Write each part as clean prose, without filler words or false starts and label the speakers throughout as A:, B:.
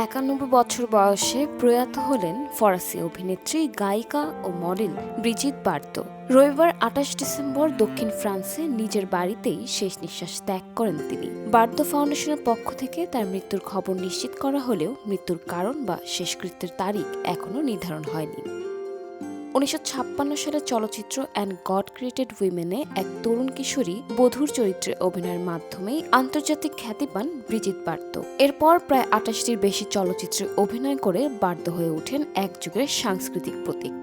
A: ৯১ বছর বয়সে প্রয়াত হলেন ফরাসি অভিনেত্রী, গায়িকা ও মডেল ব্রিজিট বার্তো। রবিবার ২৮ ডিসেম্বর দক্ষিণ ফ্রান্সে নিজের বাড়িতেই শেষ নিঃশ্বাস ত্যাগ করেন তিনি। বার্তো ফাউন্ডেশনের পক্ষ থেকে তার মৃত্যুর খবর নিশ্চিত করা হলেও মৃত্যুর কারণ বা শেষকৃত্যের তারিখ এখনও নির্ধারণ হয়নি। ১৯৫৬ সালে চলচ্চিত্র অ্যান্ড গড ক্রিয়েটেড উইমেনে এক তরুণ কিশোরী বধূর চরিত্রে অভিনয়ের মাধ্যমেই আন্তর্জাতিক খ্যাতি পান ব্রিজিট বার্তো। এরপর প্রায় ২৮টির বেশি চলচ্চিত্রে অভিনয় করে বার্তো হয়ে ওঠেন এক যুগের সাংস্কৃতিক প্রতীক।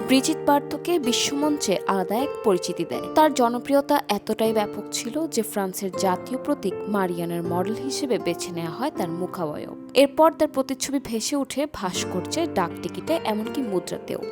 A: ব্রিজিট বার্তোকে বিশ্বমঞ্চে আলাদা এক পরিচিতি দেয়। তার জনপ্রিয়তা এতটাই ব্যাপক ছিল যে ফ্রান্সের জাতীয় প্রতীক মারিয়ানের মডেল হিসেবে বেছে নেওয়া হয় তার মুখাবয়ব। এরপর তার প্রতিচ্ছবি ভেসে ওঠে ভাস্কর্যে, ডাকটিকিটে, এমনকি মুদ্রাতেও।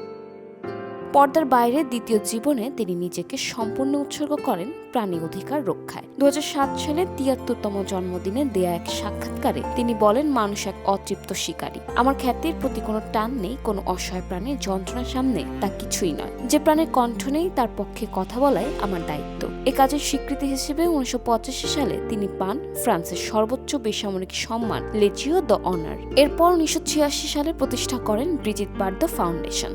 A: পর্দার বাইরে দ্বিতীয় জীবনে তিনি নিজেকে সম্পূর্ণ উৎসর্গ করেন প্রাণী অধিকার রক্ষায়। ২০০৭ সালে ৭৩তম জন্মদিনে দেয়া এক সাক্ষাৎকারে তিনি বলেন, মানুষ এক অতৃপ্ত শিকারী। আমার খ্যাতির প্রতি কোনো টান নেই, কোনো অসহায় প্রাণীর যন্ত্রণার সামনে তা কিছুই নয়। যে প্রাণের কণ্ঠ নেই তার পক্ষে কথা বলাই আমার দায়িত্ব। এ কাজের স্বীকৃতি হিসেবে ১৯৮৫ সালে তিনি পান ফ্রান্সের সর্বোচ্চ বেসামরিক সম্মান লেজিও দ্য অনার। এরপর ১৯৮৬ সালে প্রতিষ্ঠা করেন ব্রিজিট বার্তো ফাউন্ডেশন।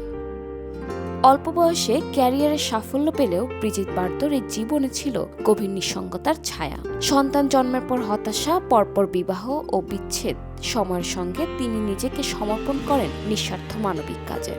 A: অল্প বয়সে ক্যারিয়ারের সাফল্য পেলেও ব্রিজিট বার্তোর এই জীবনে ছিল গভীর নিঃসঙ্গতার ছায়া। সন্তান জন্মের পর হতাশা, পরপর বিবাহ ও বিচ্ছেদ, সময়ের সঙ্গে তিনি নিজেকে সমর্পণ করেন নিঃস্বার্থ মানবিক কাজে।